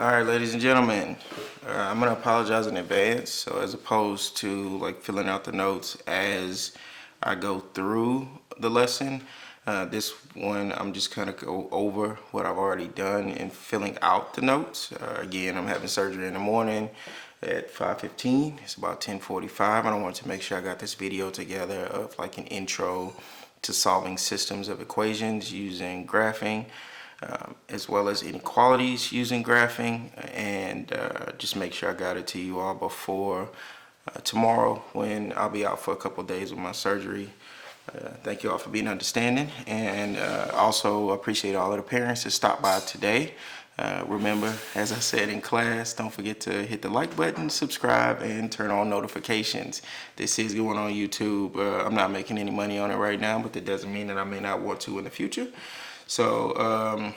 All right, ladies and gentlemen, I'm gonna apologize in advance. So as opposed to like filling out the notes as I go through the lesson, this one I'm just kind of go over what I've already done in filling out the notes. Again, I'm having surgery in the morning at 5:15. It's about 10:45, and I want to make sure I got this video together of like an intro to solving systems of equations using graphing. As well as inequalities using graphing, and just make sure I got it to you all before tomorrow when I'll be out for a couple days with my surgery. Thank you all for being understanding, and also appreciate all of the parents that stopped by today. Remember, as I said in class, don't forget to hit the like button, subscribe, and turn on notifications. This is going on YouTube. I'm not making any money on it right now, but that doesn't mean that I may not want to in the future. So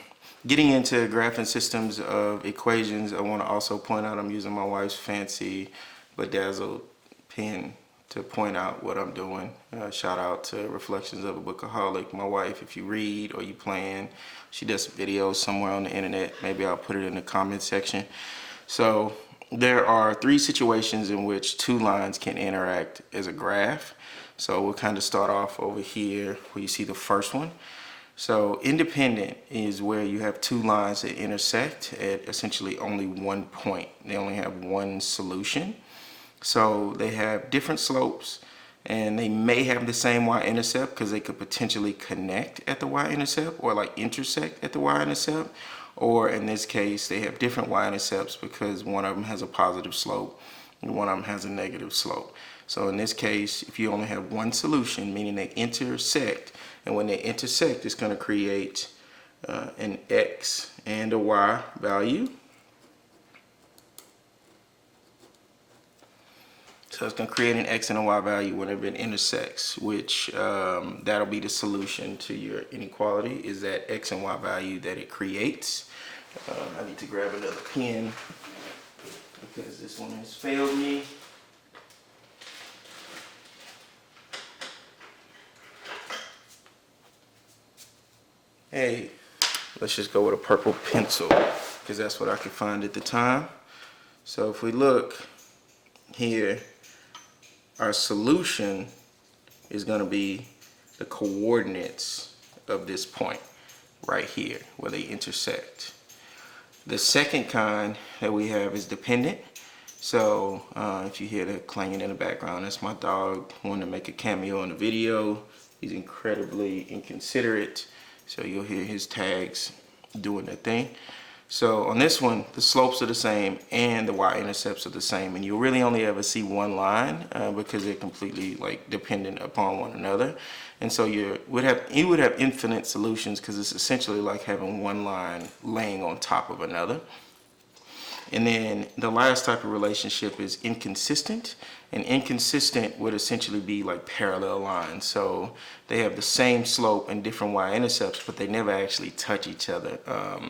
getting into graphing systems of equations, I want to also point out I'm using my wife's fancy bedazzled pen to point out what I'm doing. Shout out to Reflections of a Bookaholic, my wife. If you read or you plan, she does videos somewhere on the internet. Maybe I'll put it in the comment section. So there are three situations in which two lines can interact as a graph. So we'll kind of start off over here where you see the first one. So independent is where you have two lines that intersect at essentially only one point. They only have one solution. So they have different slopes, and they may have the same y-intercept because they could potentially connect at the y-intercept or like intersect at the y-intercept. Or in this case, they have different y-intercepts because one of them has a positive slope and one of them has a negative slope. So in this case, if you only have one solution, meaning they intersect, and when they intersect, it's going to create an x and a y value. So it's going to create an x and a y value whenever it intersects, which that'll be the solution to your inequality, is that x and y value that it creates. I need to grab another pen because this one has failed me. Hey, let's just go with a purple pencil because that's what I could find at the time. So if we look here, our solution is going to be the coordinates of this point right here where they intersect. The second kind that we have is dependent. So if you hear the clanging in the background, that's my dog wanting to make a cameo in the video. He's incredibly inconsiderate. So you'll hear his tags doing their thing. So on this one, the slopes are the same and the y-intercepts are the same, and you'll really only ever see one line because they're completely like dependent upon one another. And so you would have infinite solutions because it's essentially like having one line laying on top of another. And then the last type of relationship is inconsistent. And inconsistent would essentially be like parallel lines. So they have the same slope and different y-intercepts, but they never actually touch each other.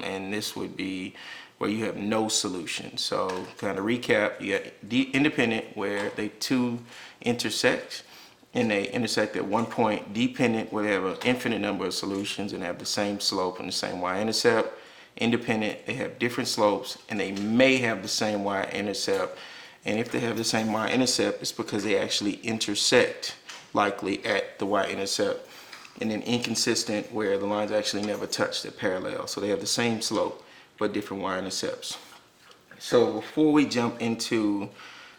And this would be where you have no solution. So kind of recap, you got independent where they two intersect, and they intersect at one point. Dependent where they have an infinite number of solutions and have the same slope and the same y-intercept. Independent, they have different slopes and they may have the same y-intercept. And if they have the same y-intercept, it's because they actually intersect likely at the y-intercept. And then inconsistent where the lines actually never touch, they're parallel. So they have the same slope but different y-intercepts. So before we jump into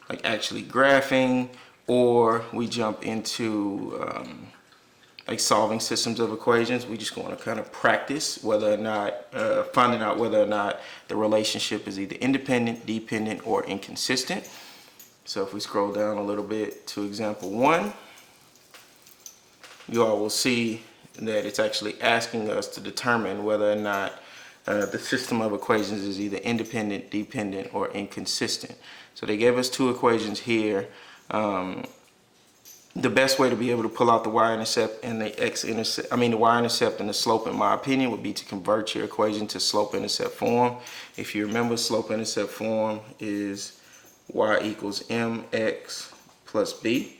like actually graphing, or we jump into like solving systems of equations, we just want to kind of practice whether or not, finding out whether or not the relationship is either independent, dependent, or inconsistent. So if we scroll down a little bit to example 1, you all will see that it's actually asking us to determine whether or not the system of equations is either independent, dependent, or inconsistent. So they gave us two equations here. The best way to be able to pull out the y-intercept and the the y-intercept and the slope, in my opinion, would be to convert your equation to slope-intercept form. If you remember, slope-intercept form is y equals mx plus b,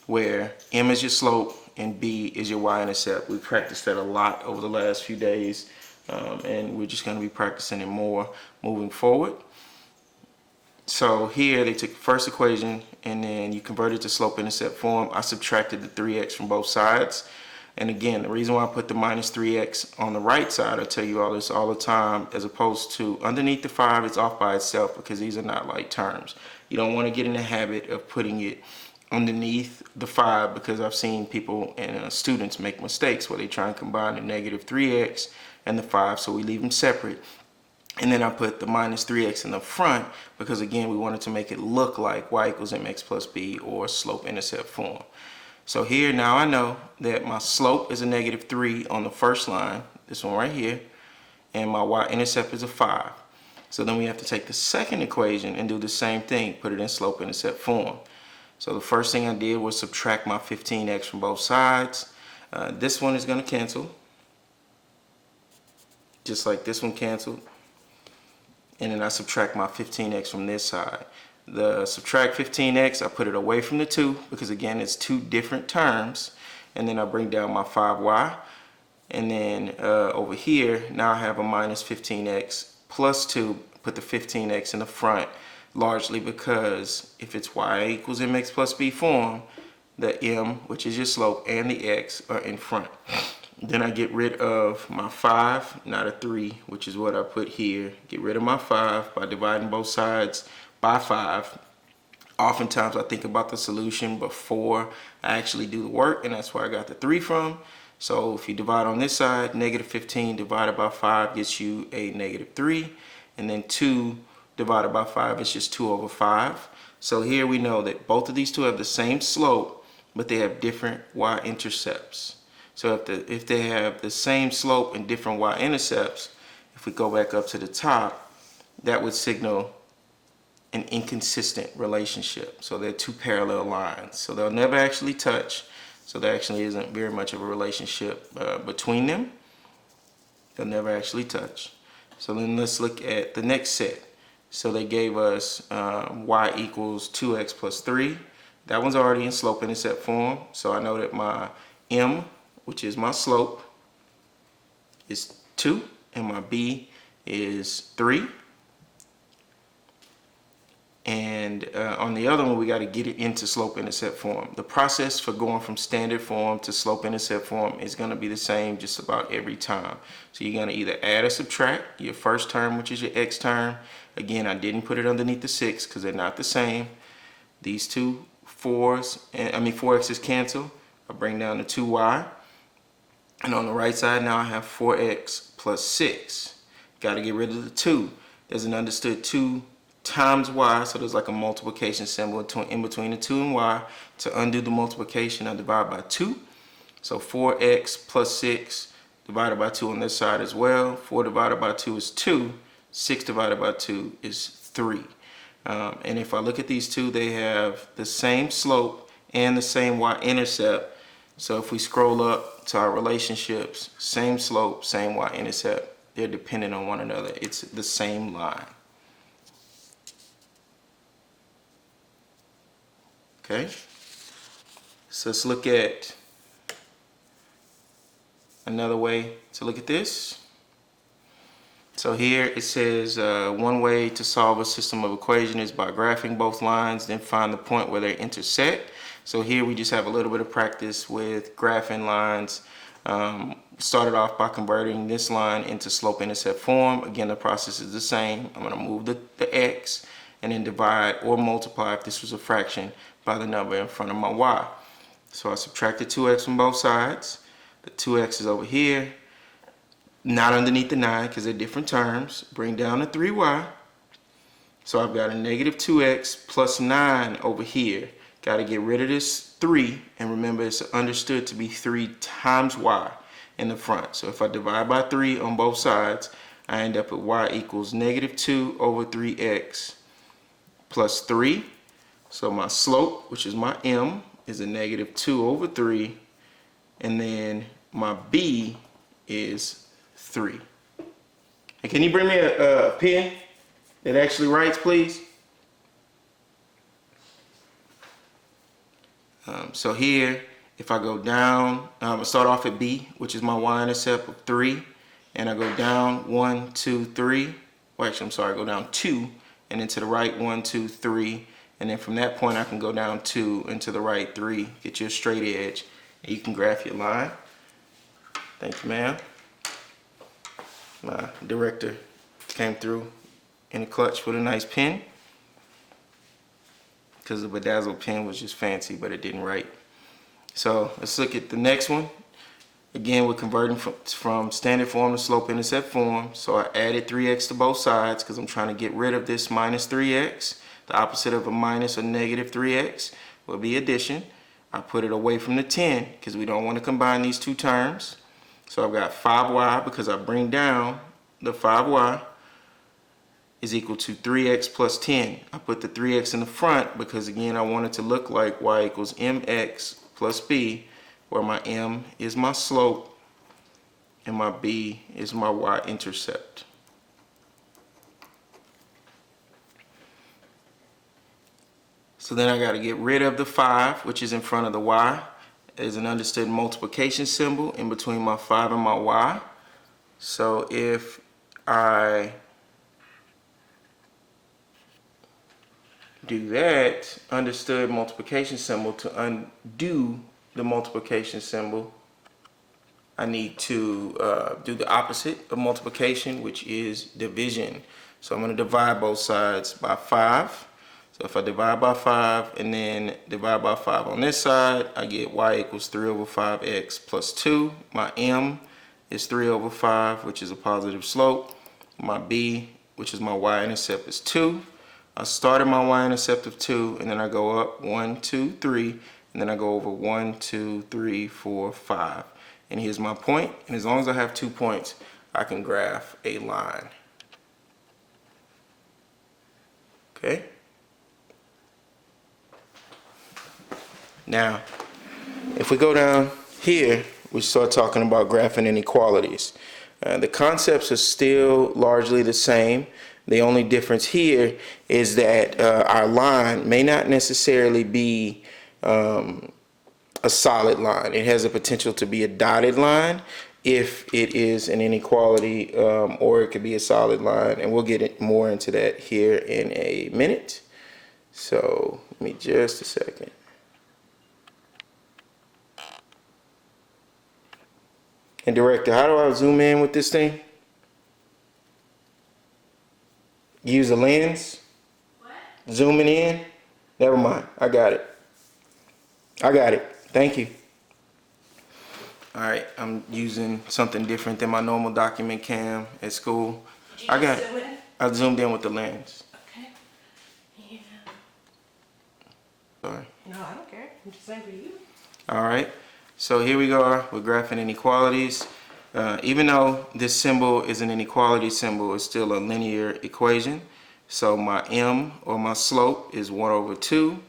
where m is your slope and b is your y-intercept. We practiced that a lot over the last few days. and we're just going to be practicing it more moving forward. So here they took the first equation and then you convert it to slope-intercept form. I subtracted the 3x from both sides. And again, the reason why I put the minus 3x on the right side, I tell you all this all the time, as opposed to underneath the 5, it's off by itself because these are not like terms. You don't want to get in the habit of putting it underneath the 5 because I've seen people and students make mistakes where they try and combine the negative 3x and the 5, so we leave them separate. And then I put the minus 3x in the front because again we wanted to make it look like y equals mx plus b or slope-intercept form. So here now I know that my slope is a negative 3 on the first line, this one right here, and my y-intercept is a 5. So then we have to take the second equation and do the same thing, put it in slope-intercept form. So the first thing I did was subtract my 15x from both sides. This one is going to cancel, just like this one canceled. And then I subtract my 15x from this side. The subtract 15x, I put it away from the 2 because again it's two different terms. And then I bring down my 5y. And then over here, now I have a minus 15x plus 2, put the 15x in the front, largely because if it's y equals mx plus b form, the m, which is your slope, and the x are in front. Then I get rid of my 5, not a 3, which is what I put here. Get rid of my 5 by dividing both sides by 5. Oftentimes I think about the solution before I actually do the work, and that's where I got the 3 from. So if you divide on this side, negative 15 divided by 5 gets you a negative 3. And then 2 divided by 5 is just 2 over 5. So here we know that both of these two have the same slope, but they have different y-intercepts. So if they have the same slope and different y-intercepts, if we go back up to the top, that would signal an inconsistent relationship. So they're two parallel lines. So they'll never actually touch. So there actually isn't very much of a relationship between them. They'll never actually touch. So then let's look at the next set. So they gave us y equals 2x plus 3. That one's already in slope-intercept form. So I know that my m, which is my slope, is 2, and my b is 3. And on the other one, we got to get it into slope-intercept form. The process for going from standard form to slope-intercept form is going to be the same just about every time. So you're going to either add or subtract your first term, which is your x term. Again, I didn't put it underneath the 6 because they're not the same. These two 4x's cancel. I bring down the 2y. And on the right side now I have 4x plus 6. Got to get rid of the 2. There's an understood 2 times y, so there's like a multiplication symbol in between the 2 and y. To undo the multiplication, I divide by 2. So 4x plus 6 divided by 2 on this side as well. 4 divided by 2 is 2. 6 divided by 2 is 3. And if I look at these two, they have the same slope and the same y-intercept. So if we scroll up to our relationships, same slope, same y-intercept, they're dependent on one another. It's the same line. Okay, so let's look at another way to look at this. So here it says one way to solve a system of equation is by graphing both lines, then find the point where they intersect. So here we just have a little bit of practice with graphing lines. Started off by converting this line into slope-intercept form. Again, the process is the same. I'm going to move the x and then divide or multiply, if this was a fraction, by the number in front of my y. So I subtracted 2x from both sides. The 2x is over here, not underneath the 9 because they're different terms. Bring down the 3y. So I've got a negative 2x plus 9 over here. Got to get rid of this 3, and remember it's understood to be 3 times y in the front. So if I divide by 3 on both sides, I end up with y equals negative 2 over 3x plus 3. So my slope, which is my m, is a negative 2 over 3, and then my b is 3. And can you bring me a pen that actually writes, please? So here, if I go down, I'm going to start off at b, which is my y-intercept of 3, and I go down 1, 2, 3. Well, actually, I'm sorry, I go down 2, and then to the right 1, 2, 3, and then from that point I can go down 2 and to the right 3, get you a straight edge, and you can graph your line. Thank you, ma'am. My director came through in the clutch with a nice pen, because the bedazzled pen was just fancy, but it didn't write. So let's look at the next one. Again, we're converting from standard form to slope-intercept form. So I added 3x to both sides because I'm trying to get rid of this minus 3x. The opposite of a minus or negative 3x will be addition. I put it away from the 10 because we don't want to combine these two terms. So I've got 5y because I bring down the 5y is equal to 3x plus 10. I put the 3x in the front because, again, I want it to look like y equals mx plus b, where my m is my slope and my b is my y-intercept. So then I got to get rid of the 5, which is in front of the y. There's an understood multiplication symbol in between my 5 and my y. So if I do that understood multiplication symbol, to undo the multiplication symbol, I need to do the opposite of multiplication, which is division. So I'm going to divide both sides by 5. So if I divide by 5 and then divide by 5 on this side, I get y equals 3 over 5x plus 2. My m is 3 over 5, which is a positive slope. My b, which is my y-intercept, is 2. I started my y-intercept of 2, and then I go up 1, 2, 3, and then I go over 1, 2, 3, 4, 5. And here's my point, and as long as I have 2 points, I can graph a line. Okay? Now, if we go down here, we start talking about graphing inequalities. The concepts are still largely the same. The only difference here is that our line may not necessarily be a solid line. It has a potential to be a dotted line if it is an inequality, or it could be a solid line, and we'll get more into that here in a minute. So give me just a second. And director, how do I zoom in with this thing? Use a lens? What? Zooming in? Never mind. I got it. I got it. Thank you. Alright, I'm using something different than my normal document cam at school. I got it. I zoomed in with the lens. Okay. Yeah. Sorry. No, I don't care. I'm just saying for you. Alright. So here we go. We're graphing inequalities. Even though this symbol is an inequality symbol, it's still a linear equation. So my m, or my slope, is 1 over 2,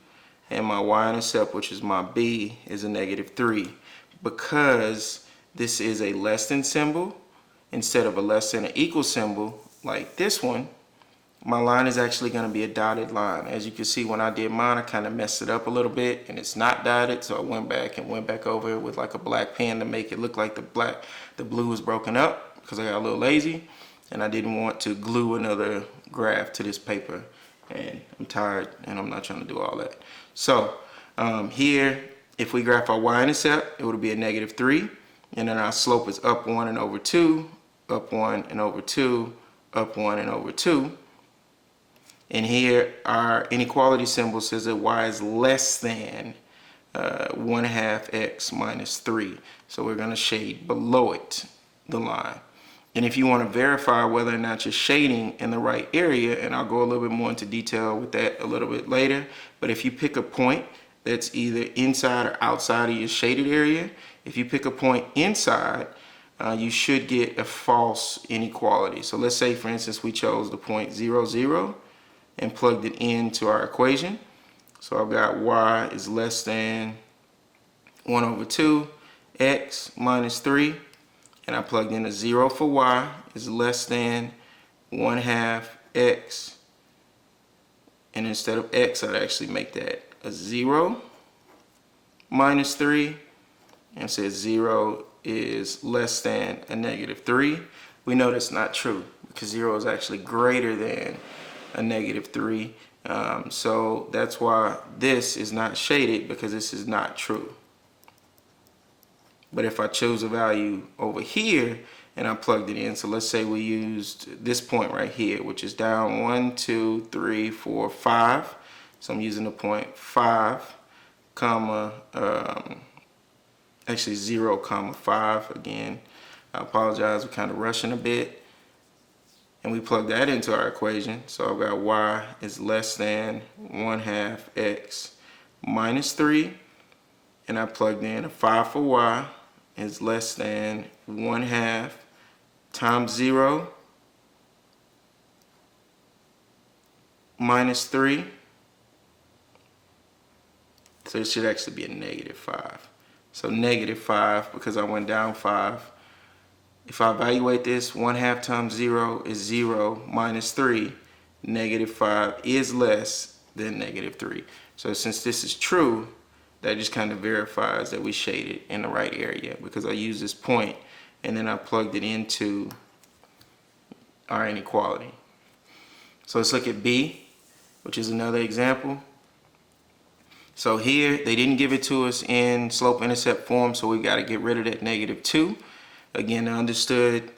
and my y-intercept, which is my b, is a negative 3. Because this is a less than symbol, instead of a less than or equal symbol, like this one, my line is actually going to be a dotted line. As you can see, when I did mine, I kind of messed it up a little bit, and it's not dotted, so I went back over it with like a black pen to make it look like the blue was broken up, because I got a little lazy, and I didn't want to glue another graph to this paper, and I'm tired, and I'm not trying to do all that. So here, if we graph our y-intercept, it would be a negative 3, and then our slope is up 1 and over 2, up 1 and over 2, up 1 and over 2. And here our inequality symbol says that y is less than 1/2 x minus 3. So we're going to shade below it, the line. And if you want to verify whether or not you're shading in the right area, and I'll go a little bit more into detail with that a little bit later, but if you pick a point that's either inside or outside of your shaded area, if you pick a point inside, you should get a false inequality. So let's say, for instance, we chose the point 0, 0 and plugged it into our equation. So I've got y is less than 1 over 2 x minus 3, and I plugged in a 0 for y is less than 1/2 x, and instead of x, I'd actually make that a 0 minus 3, and it says 0 is less than a negative 3. we know that's not true because 0 is actually greater than a -3. So that's why this is not shaded, because this is not true. But if I chose a value over here and I plugged it in, so let's say we used this point right here, which is down 1, 2, 3, 4, 5. So I'm using the point 5, comma, actually 0, comma 5. Again, I apologize, we're kind of rushing a bit. And we plug that into our equation. So I've got y is less than 1/2 x minus 3. And I plugged in a 5 for y is less than 1/2 times 0 minus 3. So it should actually be a -5. So -5 because I went down 5. If I evaluate this, 1/2 times 0 is 0 minus 3. -5 is less than -3. So since this is true, that just kind of verifies that we shaded in the right area, because I used this point and then I plugged it into our inequality. So let's look at B, which is another example. So here they didn't give it to us in slope-intercept form, so we got to get rid of that -2. Again, the understood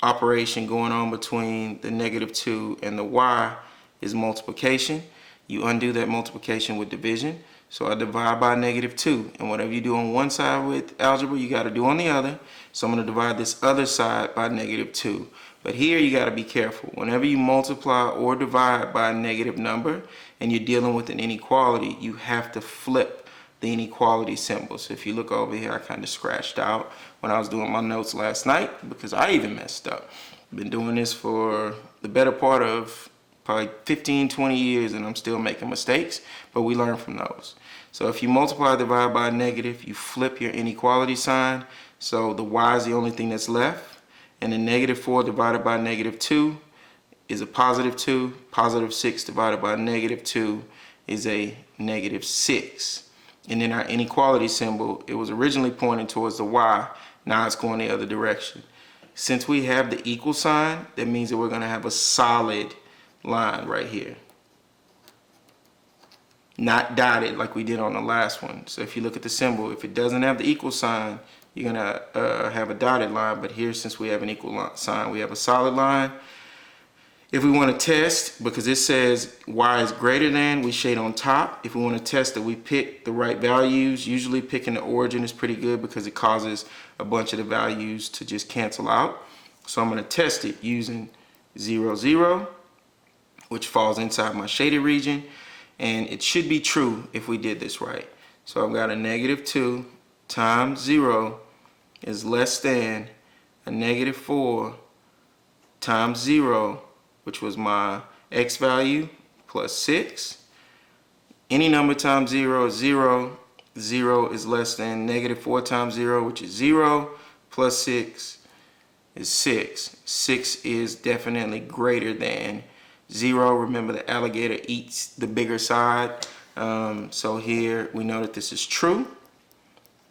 operation going on between the -2 and the y is multiplication. You undo that multiplication with division. So I divide by -2, and whatever you do on one side with algebra, you got to do on the other. So I'm going to divide this other side by -2. But here you got to be careful. Whenever you multiply or divide by a negative number and you're dealing with an inequality, you have to flip the inequality symbol. So if you look over here, I kind of scratched out when I was doing my notes last night because I even messed up. Been doing this for the better part of probably 15, 20 years, and I'm still making mistakes, but we learn from those. So if you multiply, divide by a negative, you flip your inequality sign. So the y is the only thing that's left. And then -4 divided by -2 is a +2. +6 divided by -2 is a -6. And then our inequality symbol, it was originally pointing towards the y. Now it's going the other direction. Since we have the equal sign, that means that we're going to have a solid line right here, not dotted like we did on the last one. So if you look at the symbol, if it doesn't have the equal sign, you're gonna have a dotted line. But here, since we have an equal sign, we have a solid line. If we want to test, because it says y is greater than, we shade on top. If we want to test that we pick the right values, usually picking the origin is pretty good because it causes a bunch of the values to just cancel out. So I'm going to test it using 0, 0, which falls inside my shaded region, and it should be true if we did this right. So I've got a -2 times 0 is less than a -4 times 0, which was my x value, plus 6. Any number times 0 is 0. 0 is less than -4 times 0, which is 0, plus 6 is 6. 6 is definitely greater than 0. Remember, the alligator eats the bigger side. So here we know that this is true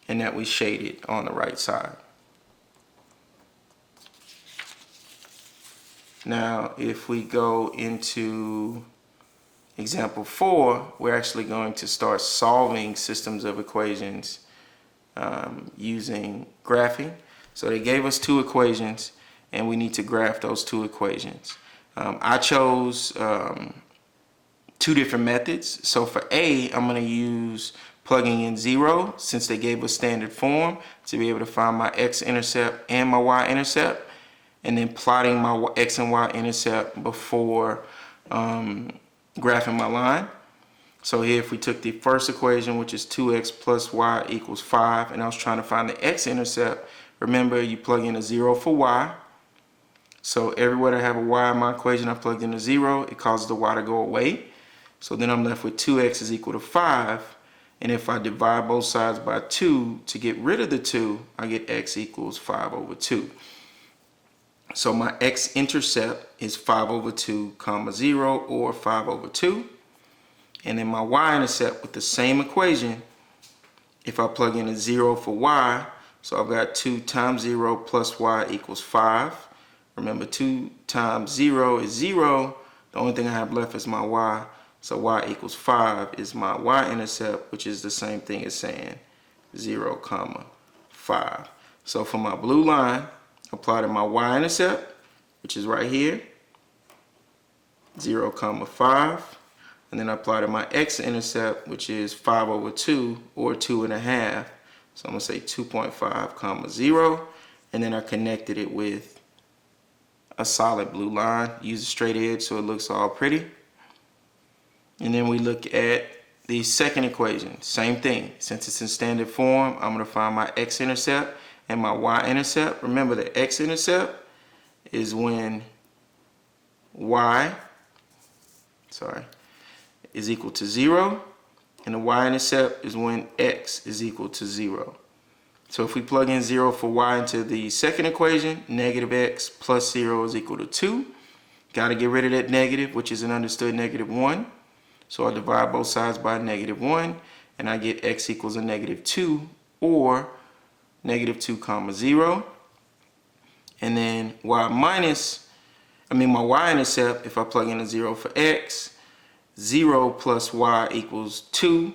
and that we shaded on the right side. Now, if we go into example 4, we're actually going to start solving systems of equations using graphing. So they gave us 2 equations and we need to graph those 2 equations. I chose 2 different methods. So for A, I'm going to use plugging in 0, since they gave us standard form, to be able to find my x-intercept and my y-intercept, and then plotting my x and y-intercept before graphing my line. So here, if we took the first equation, which is 2x plus y equals 5, and I was trying to find the x-intercept, remember, you plug in a 0 for y. So everywhere that I have a y in my equation, I plugged in a 0, it causes the y to go away. So then I'm left with 2x is equal to 5. And if I divide both sides by 2 to get rid of the 2, I get x equals 5 over 2. So my x-intercept is 5 over 2 comma 0, or 5 over 2. And then my y-intercept with the same equation, if I plug in a 0 for y, so I've got 2 times 0 plus y equals 5. Remember, 2 times 0 is 0. The only thing I have left is my y. So y equals 5 is my y-intercept, which is the same thing as saying 0, 5. So for my blue line, apply to my y-intercept, which is right here, 0, 5. And then I apply to my x-intercept, which is 5 over 2, or 2.5. So I'm going to say 2.5, 0. And then I connected it with a solid blue line. Use a straight edge so it looks all pretty. And then we look at the second equation. Same thing. Since it's in standard form, I'm going to find my x-intercept and my y-intercept. Remember, the x-intercept is when y is equal to 0, and the y-intercept is when x is equal to 0. So if we plug in 0 for y into the second equation, negative x plus 0 is equal to 2. Got to get rid of that negative, which is an understood negative 1. So I divide both sides by negative 1, and I get x equals a negative 2, or negative 2, 0. And then my y-intercept, if I plug in a 0 for x, 0 plus y equals 2.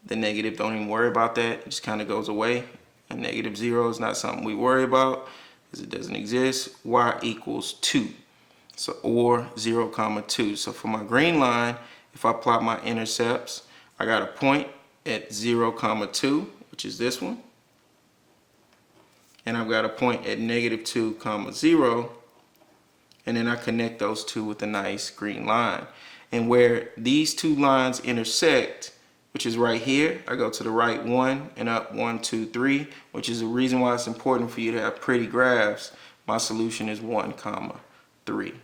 The negative, don't even worry about that. It just kind of goes away. A negative 0 is not something we worry about because it doesn't exist. Y equals 2. So, or 0, 2. So for my green line, if I plot my intercepts, I got a point at 0, 2, which is this one. And I've got a point at negative 2, 0. And then I connect those two with a nice green line. And where these two lines intersect, which is right here, I go to the right 1 and up 1, 2, 3, which is the reason why it's important for you to have pretty graphs. My solution is 1, 3.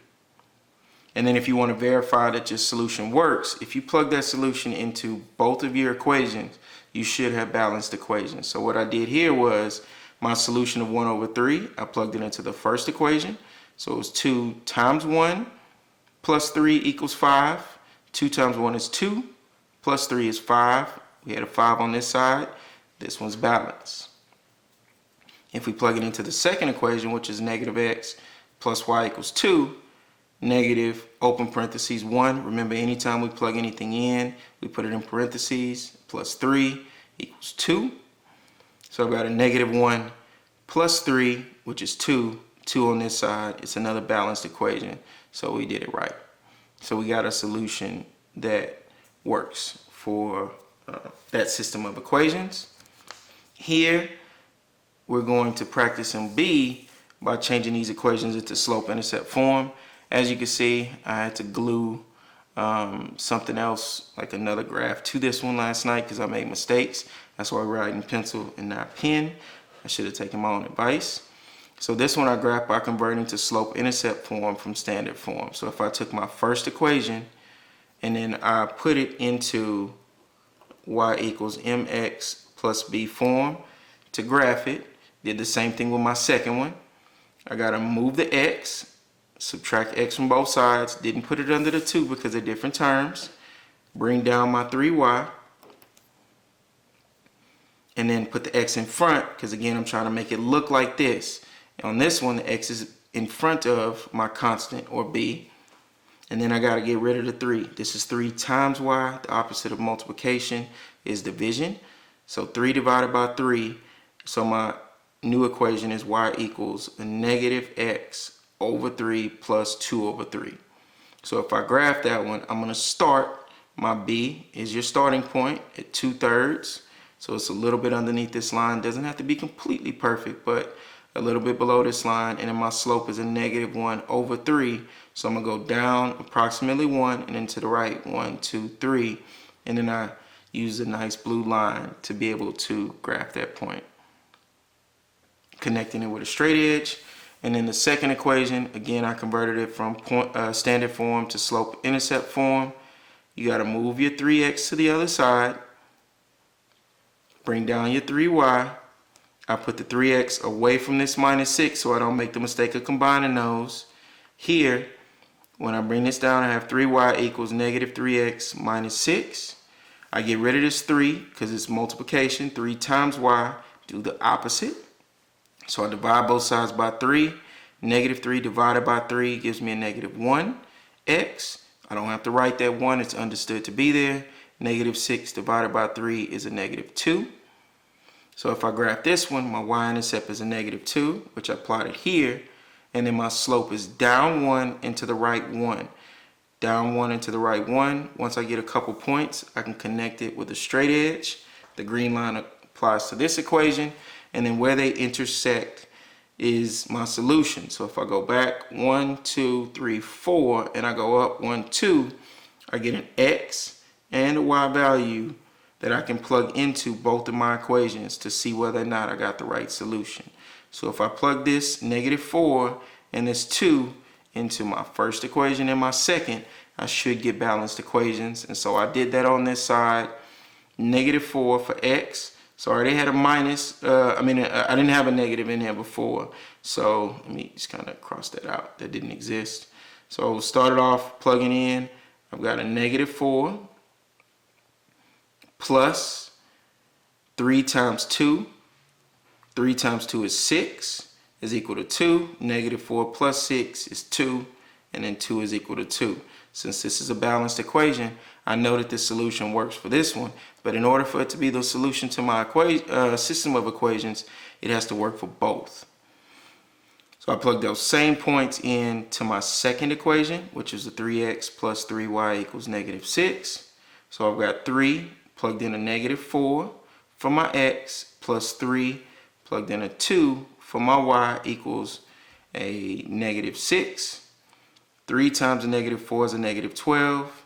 And then if you want to verify that your solution works, if you plug that solution into both of your equations, you should have balanced equations. So what I did here was my solution of 1 over 3, I plugged it into the first equation. So it was 2 times 1 plus 3 equals 5. 2 times 1 is 2. Plus 3 is 5. We had a 5 on this side. This one's balanced. If we plug it into the second equation, which is negative x plus y equals 2, negative open parentheses 1. Remember, anytime we plug anything in, we put it in parentheses. Plus 3 equals 2. So I've got a negative 1 plus 3, which is 2. 2 on this side. It's another balanced equation. So we did it right. So we got a solution that works for that system of equations. Here, we're going to practice in B by changing these equations into slope-intercept form. As you can see, I had to glue something else, like another graph, to this one last night because I made mistakes. That's why I write in pencil and not pen. I should have taken my own advice. So this one I graphed by converting to slope-intercept form from standard form. So if I took my first equation and then I put it into y equals mx plus b form to graph it, did the same thing with my second one. I got to move the x, subtract x from both sides, didn't put it under the 2 because they're different terms, bring down my 3y, and then put the x in front because again I'm trying to make it look like this. And on this one, the x is in front of my constant, or b. And then I got to get rid of the 3. This is 3 times y. The opposite of multiplication is division. So 3 divided by 3. So my new equation is y equals a negative x over 3 plus 2 over 3. So if I graph that one, I'm going to start. My b is your starting point at 2/3. So it's a little bit underneath this line. Doesn't have to be completely perfect, but a little bit below this line. And then my slope is a negative 1 over 3. So I'm going to go down approximately 1 and then to the right, 1, 2, 3. And then I use a nice blue line to be able to graph that point, connecting it with a straight edge. And then the second equation, again, I converted it from standard form to slope-intercept form. You got to move your 3x to the other side, bring down your 3y. I put the 3x away from this minus 6 so I don't make the mistake of combining those. Here, when I bring this down, I have 3y equals negative 3x minus 6. I get rid of this 3 because it's multiplication. 3 times y, do the opposite. So I divide both sides by 3. Negative 3 divided by 3 gives me a negative 1x. I don't have to write that 1. It's understood to be there. Negative 6 divided by 3 is a negative 2. So if I graph this one, my y-intercept is a negative 2, which I plotted here. And then my slope is down 1 and to the right 1. Down 1 and to the right 1. Once I get a couple points, I can connect it with a straight edge. The green line applies to this equation. And then where they intersect is my solution. So if I go back 1, 2, 3, 4, and I go up 1, 2, I get an x and a y value that I can plug into both of my equations to see whether or not I got the right solution. So if I plug this negative 4 and this 2 into my first equation and my second, I should get balanced equations. And so I did that on this side. Negative 4 for x. So I already had a minus. I didn't have a negative in here before. So let me just kind of cross that out. That didn't exist. So started off plugging in. I've got a negative 4 plus 3 times 2. 3 times 2 is 6 is equal to 2. Negative 4 plus 6 is 2. And then 2 is equal to 2. Since this is a balanced equation, I know that this solution works for this one. But in order for it to be the solution to my system of equations, it has to work for both. So I plug those same points in to my second equation, which is the 3x plus 3y equals negative 6. So I've got 3 plugged in a negative 4 for my x plus 3 plugged in a 2 for my y equals a negative 6. 3 times a negative 4 is a negative 12.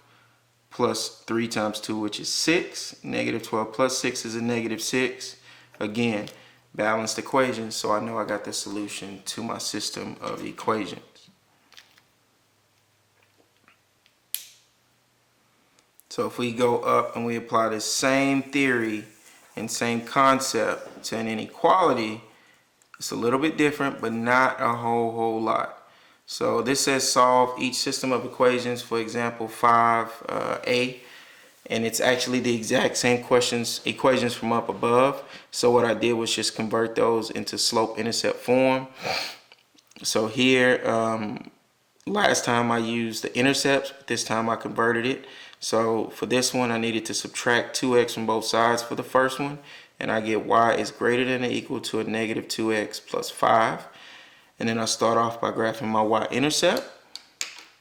Plus 3 times 2, which is 6. Negative 12 plus 6 is a negative 6. Again, balanced equations, so I know I got the solution to my system of equations. So if we go up and we apply the same theory and same concept to an inequality, it's a little bit different, but not a whole lot. So this says solve each system of equations, for example, 5a, and it's actually the exact same equations from up above. So what I did was just convert those into slope-intercept form. So here, last time I used the intercepts, but this time I converted it. So for this one, I needed to subtract 2x from both sides for the first one, and I get y is greater than or equal to a negative 2x plus 5. And then I start off by graphing my y-intercept.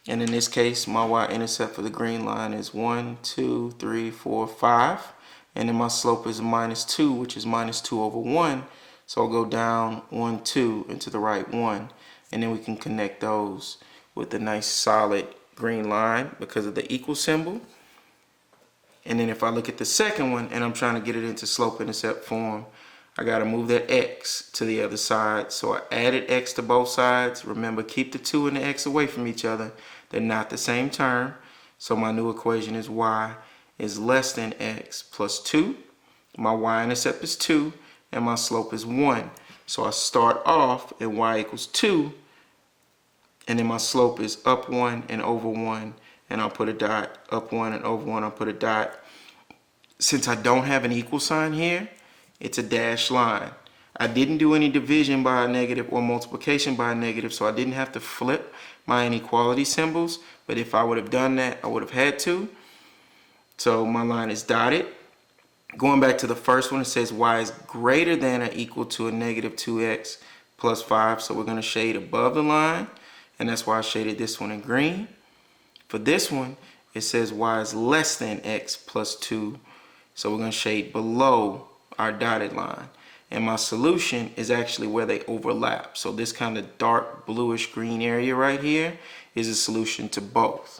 And in this case, my y-intercept for the green line is 1, 2, 3, 4, 5. And then my slope is minus 2, which is minus 2 over 1. So I'll go down 1, 2, and to the right 1. And then we can connect those with a nice solid green line because of the equal symbol. And then if I look at the second one and I'm trying to get it into slope-intercept form, I got to move that x to the other side. So I added x to both sides. Remember, keep the 2 and the x away from each other. They're not the same term. So my new equation is y is less than x plus 2. My y-intercept is 2, and my slope is 1. So I start off at y equals 2, and then my slope is up 1 and over 1, and I'll put a dot. Up 1 and over 1, I'll put a dot. Since I don't have an equal sign here, it's a dashed line. I didn't do any division by a negative or multiplication by a negative, so I didn't have to flip my inequality symbols. But if I would have done that, I would have had to. So my line is dotted. Going back to the first one, it says y is greater than or equal to a negative 2x plus 5. So we're going to shade above the line, and that's why I shaded this one in green. For this one, it says y is less than x plus 2. So we're going to shade below our dotted line, and my solution is actually where they overlap. So this kind of dark bluish green area right here is a solution to both.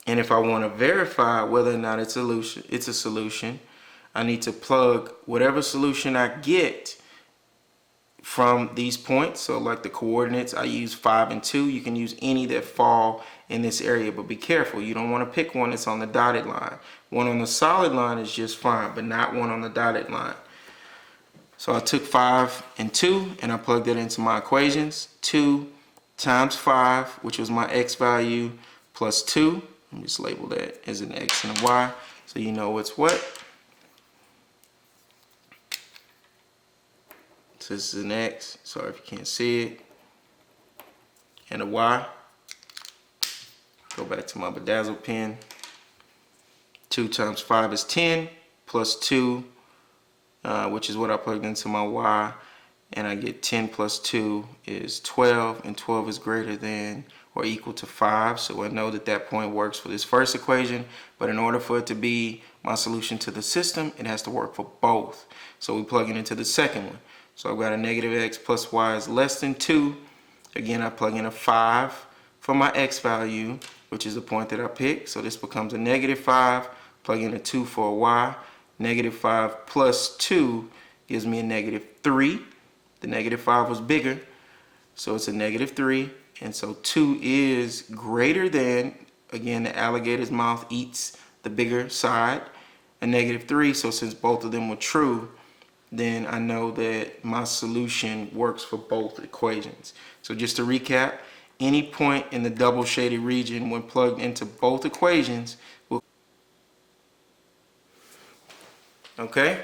And if I want to verify whether or not it's a solution, I need to plug whatever solution I get from these points. So like the coordinates, I use 5 and 2. You can use any that fall in this area, but be careful. You don't want to pick one that's on the dotted line. One on the solid line is just fine, but not one on the dotted line. So I took 5 and 2 and I plugged it into my equations. 2 times 5, which was my x value, plus 2. Let me just label that as an x and a y so you know what's what. So this is an x. Sorry if you can't see it. and a y. Go back to my bedazzled pen. 2 times 5 is 10, plus 2, which is what I plugged into my y, and I get 10 plus 2 is 12, and 12 is greater than or equal to 5, so I know that that point works for this first equation, but in order for it to be my solution to the system, it has to work for both. So we plug it into the second one. So I've got a negative x plus y is less than 2. Again, I plug in a 5 for my x value, which is the point that I picked, so this becomes a negative 5. Plug in a 2 for a y. Negative 5 plus 2 gives me a negative 3. The negative 5 was bigger, so it's a negative 3. And so 2 is greater than, again, the alligator's mouth eats the bigger side, a negative 3. So since both of them were true, then I know that my solution works for both equations. So just to recap, any point in the double shaded region when plugged into both equations will... Okay?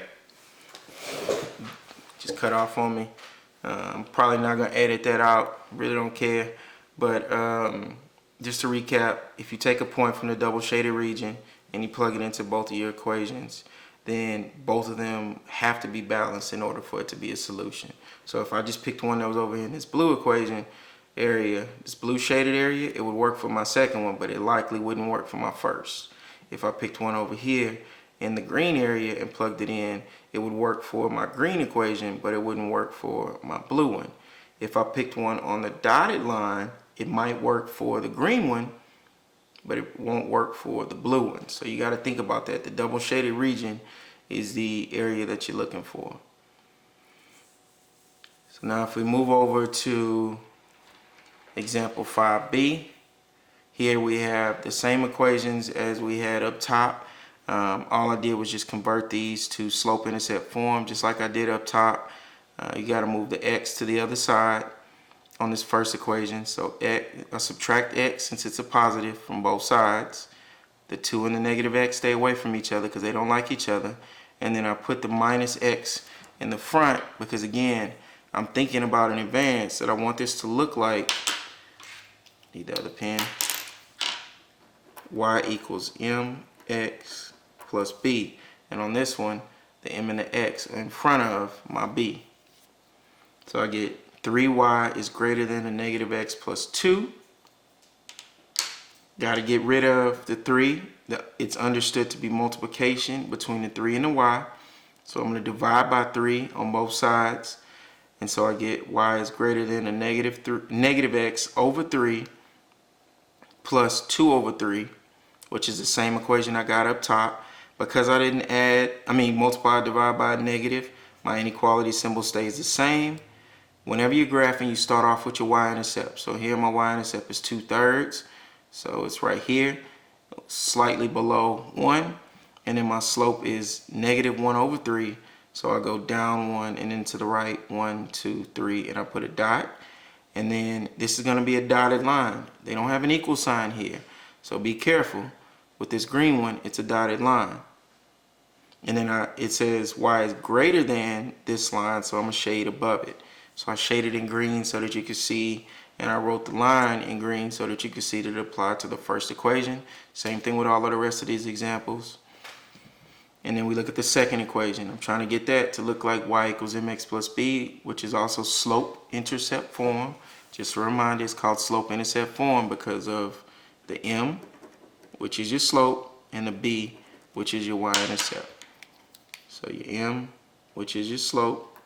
Just cut off on me. I'm probably not going to edit that out. Really don't care. But just to recap, if you take a point from the double shaded region and you plug it into both of your equations, then both of them have to be balanced in order for it to be a solution. So if I just picked one that was over here in this blue equation area, this blue shaded area, it would work for my second one, but it likely wouldn't work for my first. If I picked one over here in the green area and plugged it in, it would work for my green equation, but it wouldn't work for my blue one. If I picked one on the dotted line, it might work for the green one, but it won't work for the blue one. So you got to think about that. The double shaded region is the area that you're looking for. So now if we move over to example 5b, here we have the same equations as we had up top. All I did was just convert these to slope-intercept form, just like I did up top. You got to move the x to the other side on this first equation. So I subtract x since it's a positive from both sides. The 2 and the negative x stay away from each other because they don't like each other. And then I put the minus x in the front because, again, I'm thinking about in advance that I want this to look like, need the other pen, y equals mx plus b. And on this one, the m and the x are in front of my b. So I get 3y is greater than a negative x plus 2. Got to get rid of the 3. It's understood to be multiplication between the 3 and the y. So I'm going to divide by 3 on both sides. And so I get y is greater than a negative x over 3 plus 2 over 3, which is the same equation I got up top. Because I didn't multiply, divide by a negative, my inequality symbol stays the same. Whenever you're graphing, you start off with your y-intercept. So here my y-intercept is 2/3. So it's right here, slightly below 1. And then my slope is negative 1 over 3. So I go down 1 and then to the right, 1, 2, 3, and I put a dot. And then this is going to be a dotted line. They don't have an equal sign here. So be careful. With this green one, it's a dotted line. And then it says y is greater than this line, so I'm going to shade above it. So I shaded in green so that you could see, and I wrote the line in green so that you could see that it applied to the first equation. Same thing with all of the rest of these examples. And then we look at the second equation. I'm trying to get that to look like y equals mx plus b, which is also slope-intercept form. Just a reminder, it's called slope-intercept form because of the m, which is your slope, and the b, which is your y-intercept. So your m, which is your slope,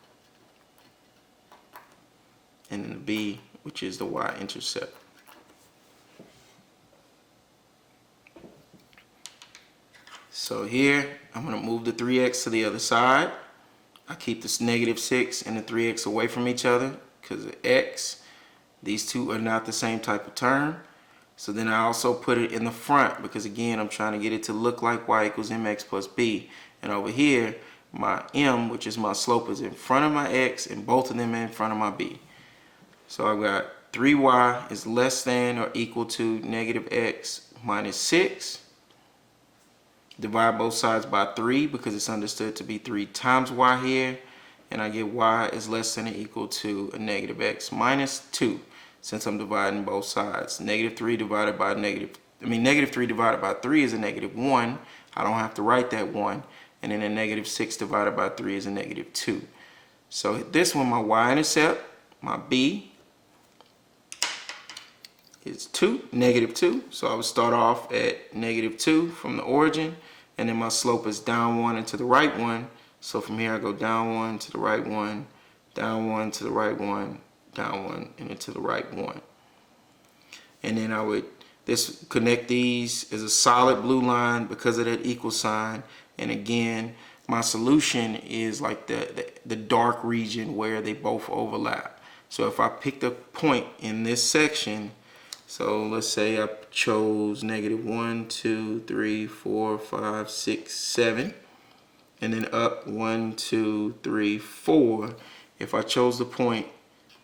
and then the b, which is the y-intercept. So here, I'm going to move the 3x to the other side. I keep this negative 6 and the 3x away from each other because of x. These two are not the same type of term. So then I also put it in the front because, again, I'm trying to get it to look like y equals mx plus b. And over here, my m, which is my slope, is in front of my x, and both of them are in front of my b. So I've got 3y is less than or equal to negative x minus 6. Divide both sides by 3 because it's understood to be 3 times y here. And I get y is less than or equal to a negative x minus 2. since I'm dividing both sides. Negative 3 divided by negative 3 divided by 3 is a negative 1. I don't have to write that 1. And then a negative 6 divided by 3 is a negative 2. So this one, my y-intercept, my b, is 2, negative 2. So I would start off at negative 2 from the origin, and then my slope is down 1 and to the right 1. So from here I go down 1 to the right 1, down 1 to the right 1, down 1, and then to the right 1. And then I would connect these as a solid blue line because of that equal sign. And again, my solution is like the dark region where they both overlap. So if I picked a point in this section, so let's say I chose negative 1, 2, 3, 4, 5, 6, 7, and then up 1, 2, 3, 4. If I chose the point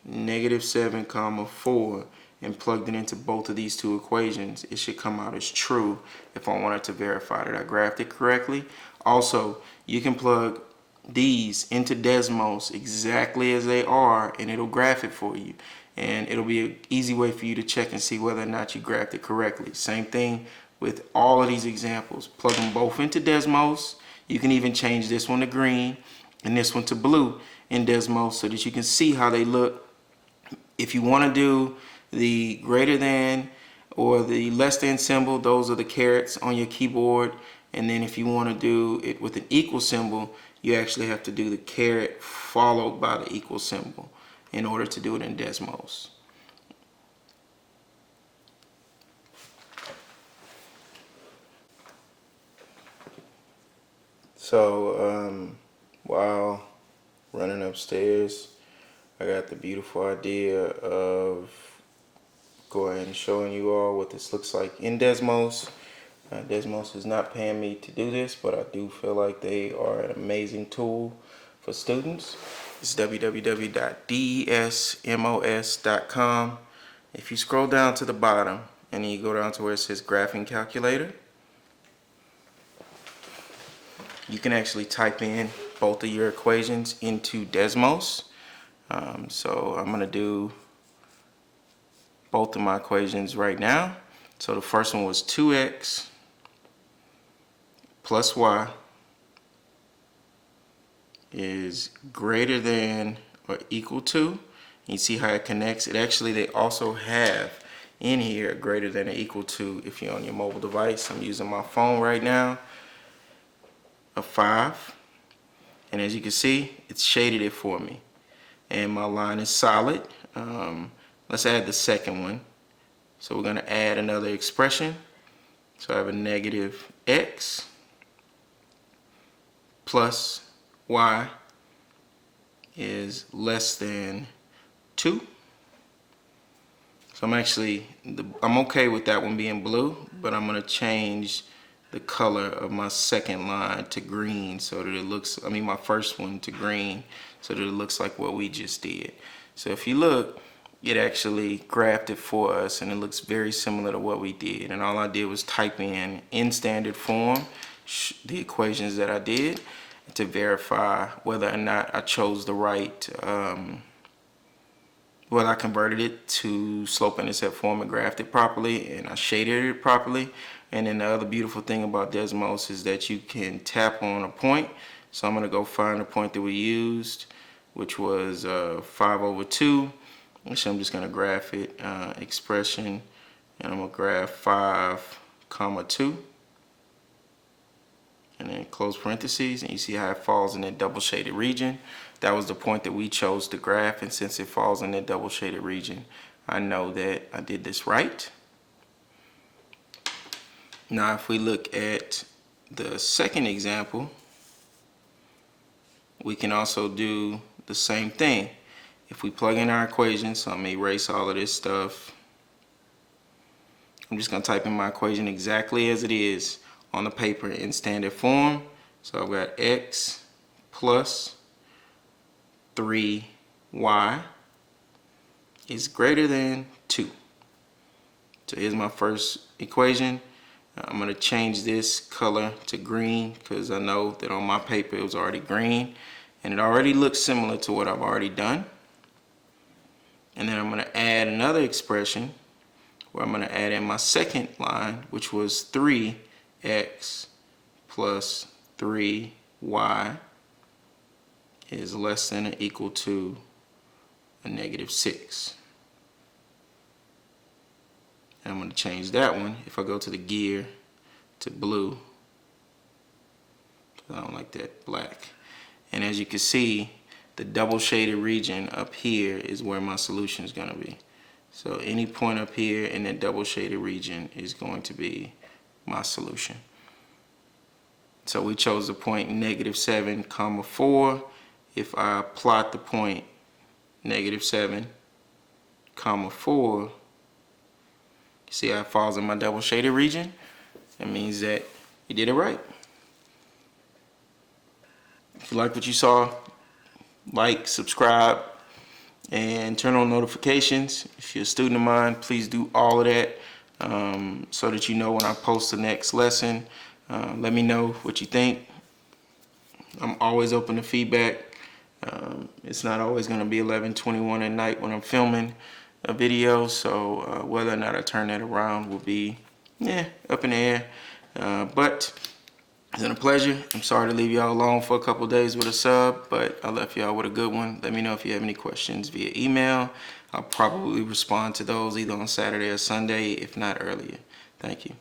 negative 7, 4, and plugged it into both of these two equations, it should come out as true if I wanted to verify that I graphed it correctly. Also, you can plug these into Desmos exactly as they are, and it'll graph it for you. And it'll be an easy way for you to check and see whether or not you graphed it correctly. Same thing with all of these examples. Plug them both into Desmos. You can even change this one to green and this one to blue in Desmos so that you can see how they look. If you want to do the greater than or the less than symbol, those are the carets on your keyboard. And then if you want to do it with an equal symbol, you actually have to do the caret followed by the equal symbol in order to do it in Desmos. So while running upstairs, I got the beautiful idea of going and showing you all what this looks like in Desmos. Desmos is not paying me to do this, but I do feel like they are an amazing tool for students. It's www.desmos.com. If you scroll down to the bottom and you go down to where it says graphing calculator, you can actually type in both of your equations into Desmos. So I'm going to do both of my equations right now. So the first one was 2x plus y is greater than or equal to. You see how it connects? It actually, they also have in here greater than or equal to if you're on your mobile device. I'm using my phone right now, a 5. And as you can see, it's shaded it for me. And my line is solid. Let's add the second one. So we're going to add another expression. So I have a negative x plus y is less than 2. So I'm okay with that one being blue, but I'm going to change the color of my second line to green so that it looks, my first one to green so that it looks like what we just did. So if you look, it actually graphed it for us and it looks very similar to what we did. And all I did was type in standard form the equations that I did to verify whether or not I chose the right, whether I converted it to slope intercept form and graphed it properly and I shaded it properly. And then the other beautiful thing about Desmos is that you can tap on a point. So I'm going to go find the point that we used, which was 5/2. So I'm just going to graph it, expression, and I'm going to graph 5, 2. And then close parentheses, and you see how it falls in that double shaded region. That was the point that we chose to graph, and since it falls in that double shaded region, I know that I did this right. Now if we look at the second example, we can also do the same thing. If we plug in our equation, so I'm going to erase all of this stuff. I'm just going to type in my equation exactly as it is on the paper in standard form. So I've got x plus 3y is greater than 2. So here's my first equation. I'm going to change this color to green because I know that on my paper it was already green and it already looks similar to what I've already done. And then I'm going to add another expression where I'm going to add in my second line, which was 3x plus 3y is less than or equal to a -6. And I'm going to change that one, if I go to the gear, to blue. I don't like that black. And as you can see, the double shaded region up here is where my solution is going to be. So any point up here in that double shaded region is going to be my solution. So we chose the point -7, 4. If I plot the point -7, 4, see how it falls in my double shaded region? That means that you did it right. If you like what you saw, like, subscribe, and turn on notifications. If you're a student of mine, please do all of that so that you know when I post the next lesson. Let me know what you think. I'm always open to feedback. It's not always going to be 11:21 at night when I'm filming a video, so whether or not I turn that around will be up in the air. But it's been a pleasure. I'm sorry to leave y'all alone for a couple days with a sub, but I left y'all with a good one. Let me know if you have any questions via email. I'll probably respond to those either on Saturday or Sunday, if not earlier. Thank you.